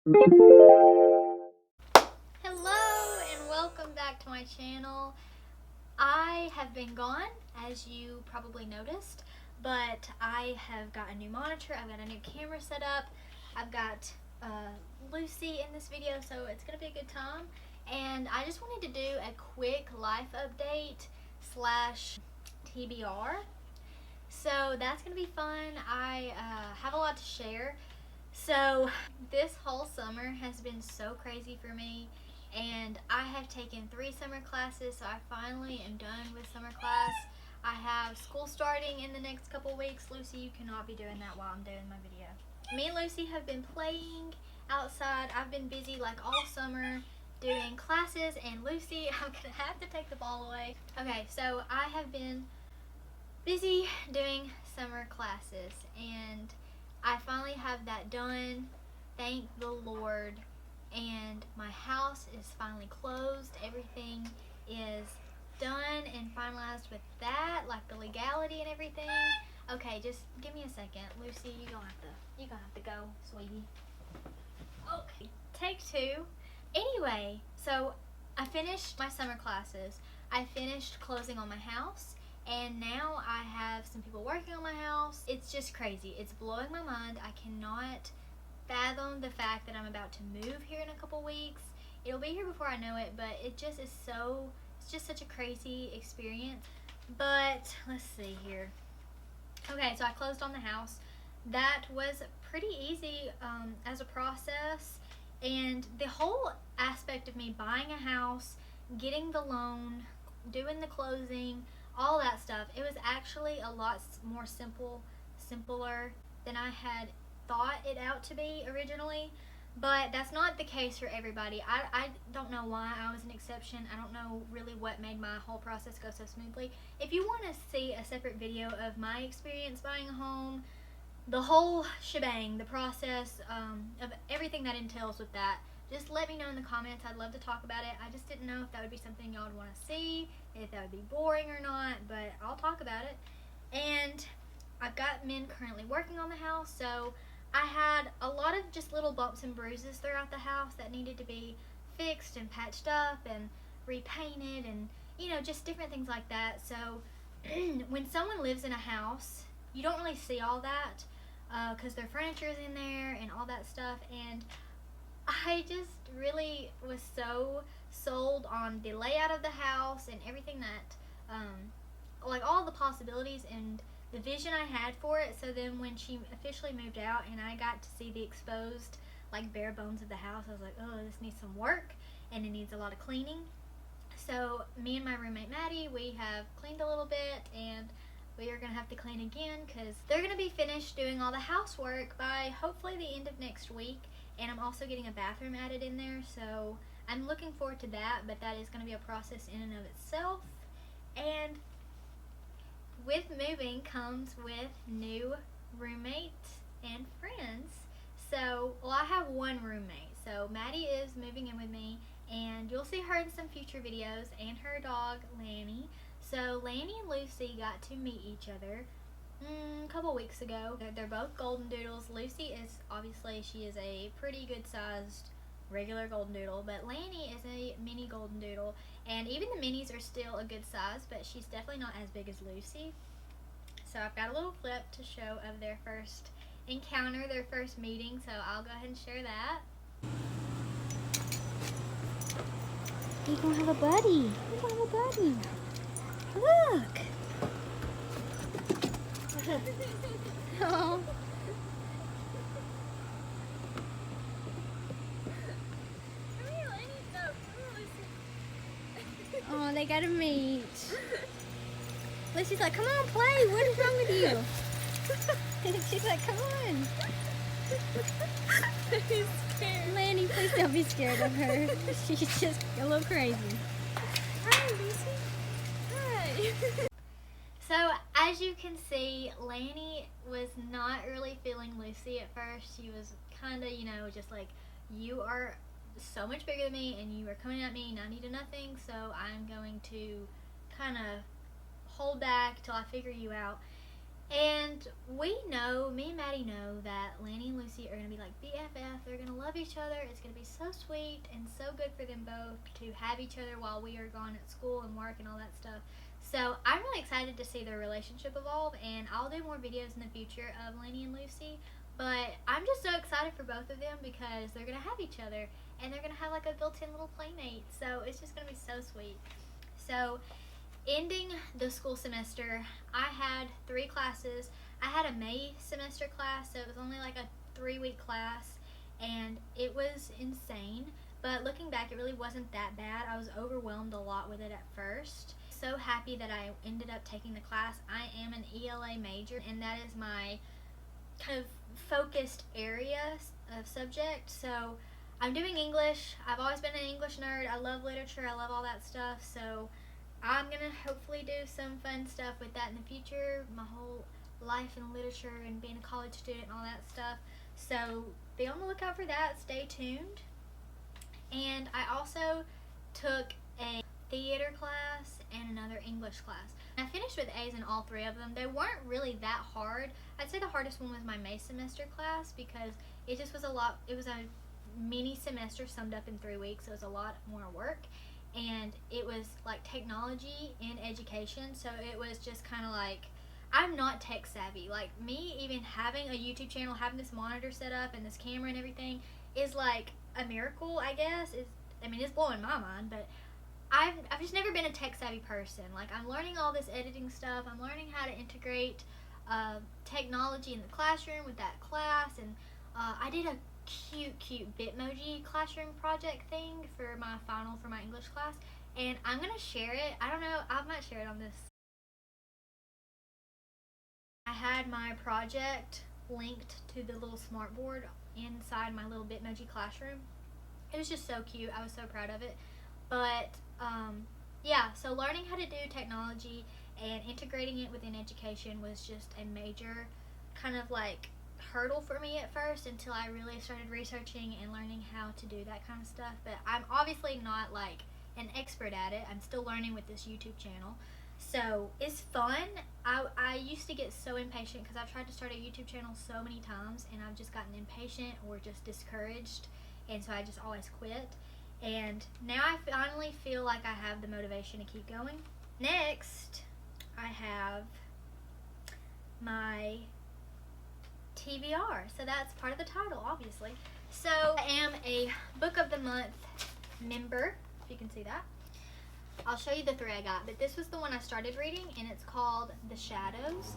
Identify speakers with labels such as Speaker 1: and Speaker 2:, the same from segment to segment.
Speaker 1: Hello and welcome back to my channel. I have been gone, as you probably noticed, but I have got a new monitor, I've got a new camera set up, I've got Lucy in this video, so it's going to be a good time. And I just wanted to do a quick life update slash TBR. So that's going to be fun. I have a lot to share. So this whole summer has been so crazy for me, and I have taken 3 summer classes, so I finally am done with summer class. I have school starting in the next couple weeks. Lucy, you cannot be doing that while I'm doing my video. Me and Lucy have been playing outside. I've been busy like all summer doing classes, and Lucy, I'm gonna have to take the ball away. Okay, so I have been busy doing summer classes, and I finally have that done, thank the Lord, and my house is finally closed. Everything is done and finalized with that, like the legality and everything. Okay, just give me a second. Lucy, you're gonna have to go, sweetie. Okay, take 2. Anyway, so I finished my summer classes. I finished closing on my house, and now I have some people working on my house. It's just crazy. It's blowing my mind. I cannot fathom the fact that I'm about to move here in a couple weeks. It'll be here before I know it, but it just is so, it's just such a crazy experience. But let's see here. Okay, so I closed on the house. That was pretty easy as a process, and the whole aspect of me buying a house, getting the loan, doing the closing, all that stuff, it was actually a lot more simpler than I had thought it out to be originally. But that's not the case for everybody. I don't know why I was an exception. I don't know really what made my whole process go so smoothly. If you want to see a separate video of my experience buying a home, the whole shebang, the process of everything that entails with that, just let me know in the comments. I'd love to talk about it. I just didn't know if that would be something y'all would want to see, if that would be boring or not, but I'll talk about it. And I've got men currently working on the house, so I had a lot of just little bumps and bruises throughout the house that needed to be fixed and patched up and repainted, and you know, just different things like that. So when someone lives in a house, you don't really see all that because their furniture is in there and all that stuff. And I just really was so sold on the layout of the house and everything that, like all the possibilities and the vision I had for it. So then when she officially moved out and I got to see the exposed, like, bare bones of the house, I was like, oh, this needs some work and it needs a lot of cleaning. So me and my roommate Maddie, we have cleaned a little bit, and we are going to have to clean again because they're going to be finished doing all the housework by hopefully the end of next week. And I'm also getting a bathroom added in there, so I'm looking forward to that, but that is going to be a process in and of itself. And with moving comes with new roommates and friends. So, well, I have one roommate. So Maddie is moving in with me, and you'll see her in some future videos, and her dog, Lanny. So Lanny and Lucy got to meet each other a couple weeks ago. They're both golden doodles. Lucy is, obviously, she is a pretty good sized regular golden doodle, but Lanny is a mini golden doodle, and even the minis are still a good size, but she's definitely not as big as Lucy. So I've got a little clip to show of their first encounter, their first meeting, so I'll go ahead and share that.
Speaker 2: You're gonna have a buddy. You're gonna have a buddy. Look. Oh. Oh, they gotta meet. Lucy's like, come on, play. What is wrong with you? She's like, come on.
Speaker 3: He's scared.
Speaker 2: Lanny, please don't be scared of her. She's just a little crazy.
Speaker 3: Hi, Lucy. Hi.
Speaker 1: So as you can see, Lanny was not really feeling Lucy at first. She was kind of, you know, just like, you are so much bigger than me and you are coming at me 90 to nothing, so I'm going to kind of hold back till I figure you out. And we know, me and Maddie know, that Lanny and Lucy are going to be like BFF. They're going to love each other. It's going to be so sweet and so good for them both to have each other while we are gone at school and work and all that stuff. So I'm really excited to see their relationship evolve, and I'll do more videos in the future of Lanny and Lucy. But I'm just so excited for both of them because they're going to have each other, and they're going to have like a built-in little playmate. So it's just going to be so sweet. So ending the school semester, I had 3 classes. I had a May semester class, so it was only like a 3-week class, and it was insane. But looking back, it really wasn't that bad. I was overwhelmed a lot with it at first. So happy that I ended up taking the class. I am an ELA major, and that is my kind of focused area of subject. So I'm doing English. I've always been an English nerd. I love literature. I love all that stuff. So I'm going to hopefully do some fun stuff with that in the future. My whole life in literature and being a college student and all that stuff. So be on the lookout for that. Stay tuned. And I also took a theater class and another English class. I finished with A's in all 3 of them. They weren't really that hard. I'd say the hardest one was my May semester class because it just was a lot. It was a mini semester summed up in 3 weeks, so it was a lot more work. And it was like technology in education, so it was just kind of like, I'm not tech savvy. Like, me even having a YouTube channel, having this monitor set up and this camera and everything is like a miracle, I guess. It's blowing my mind, but I've just never been a tech savvy person. Like, I'm learning all this editing stuff. I'm learning how to integrate technology in the classroom with that class, and I did a cute Bitmoji classroom project thing for my final for my English class, and I'm gonna share it. I don't know, I might share it on this. I had my project linked to the little smartboard inside my little Bitmoji classroom. It was just so cute. I was so proud of it. But yeah, so learning how to do technology and integrating it within education was just a major kind of like hurdle for me at first until I really started researching and learning how to do that kind of stuff. But I'm obviously not like an expert at it. I'm still learning with this YouTube channel. So it's fun. I used to get so impatient because I've tried to start a YouTube channel so many times, and I've just gotten impatient or just discouraged, and so I just always quit. And now I finally feel like I have the motivation to keep going. Next, I have my TBR. So that's part of the title, obviously. So I am a Book of the Month member, if you can see that. I'll show you the 3 I got, but this was the one I started reading, and it's called The Shadows.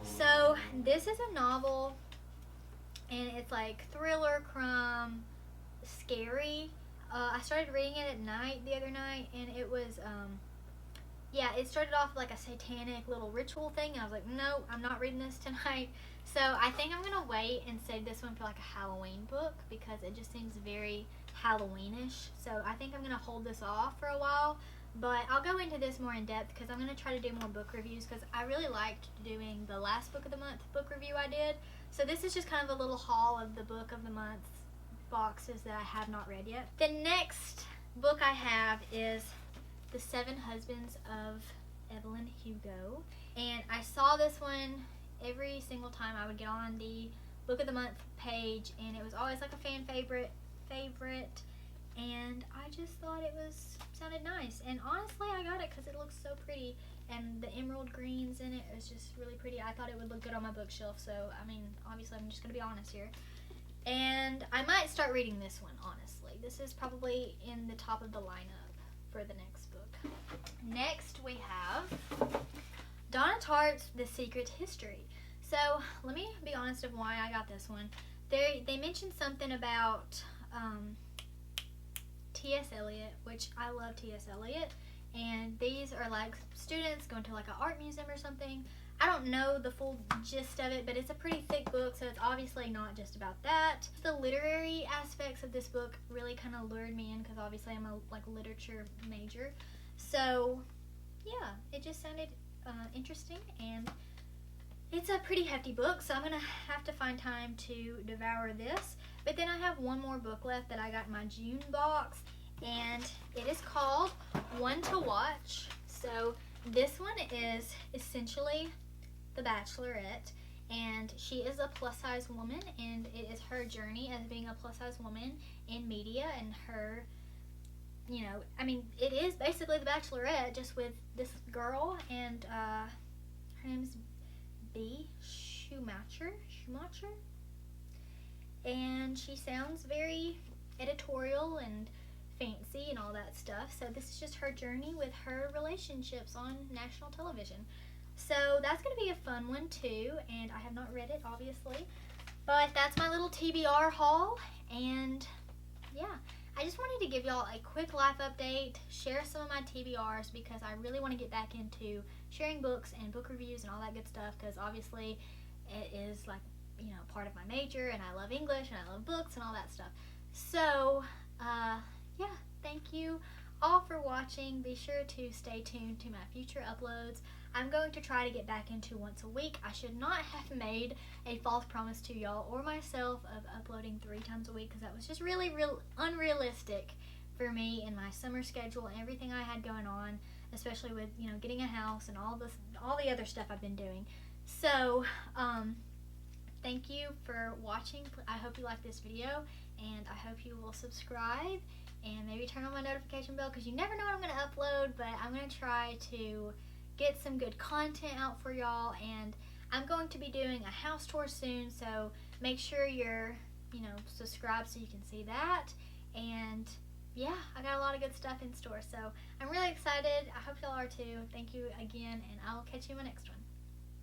Speaker 1: So this is a novel, and it's like thriller, crime, scary. I started reading it at night the other night, and it was, yeah, it started off like a satanic little ritual thing, and I was like, no, I'm not reading this tonight. So I think I'm going to wait and save this one for like a Halloween book because it just seems very Halloweenish. So I think I'm going to hold this off for a while, but I'll go into this more in depth because I'm going to try to do more book reviews because I really liked doing the last Book of the Month book review I did. So this is just kind of a little haul of the Book of the Month boxes that I have not read yet. The next book I have is The 7 Husbands of Evelyn Hugo, and I saw this one every single time I would get on the Book of the Month page, and it was always like a fan favorite, and I just thought it sounded nice, and honestly I got it because it looks so pretty, and the emerald greens in it is just really pretty. I thought it would look good on my bookshelf, so I mean, obviously I'm just going to be honest here. And I might start reading this one, honestly. This is probably in the top of the lineup for the next book. Next, we have Donna Tartt's The Secret History. So, let me be honest of why I got this one. They mentioned something about T.S. Eliot, which I love T.S. Eliot. And these are like students going to like an art museum or something. I don't know the full gist of it, but it's a pretty thick book, so it's obviously not just about that. The literary aspects of this book really kind of lured me in because obviously I'm a literature major. So yeah, it just sounded interesting, and it's a pretty hefty book, so I'm going to have to find time to devour this. But then I have one more book left that I got in my June box, and it is called One to Watch. So this one is essentially The Bachelorette, and she is a plus size woman, and it is her journey as being a plus size woman in media, and her, I mean, it is basically The Bachelorette just with this girl, and her name's B. Schumacher, and she sounds very editorial and fancy and all that stuff. So this is just her journey with her relationships on national television. So that's going to be a fun one too, and I have not read it obviously, but that's my little TBR haul. And yeah, I just wanted to give y'all a quick life update, share some of my TBRs, because I really want to get back into sharing books and book reviews and all that good stuff, because obviously it is like, part of my major, and I love English and I love books and all that stuff. So yeah, thank you all for watching. Be sure to stay tuned to my future uploads. I'm going to try to get back into once a week. I should not have made a false promise to y'all or myself of uploading 3 times a week, because that was just really unrealistic for me in my summer schedule and everything I had going on, especially with getting a house and all the other stuff I've been doing. So thank you for watching. I hope you liked this video, and I hope you will subscribe and maybe turn on my notification bell, because you never know what I'm going to upload, but I'm going to try to get some good content out for y'all. And I'm going to be doing a house tour soon, so make sure you're subscribed so you can see that. And yeah, I got a lot of good stuff in store, so I'm really excited. I hope y'all are too. Thank you again, and I'll catch you in my next one.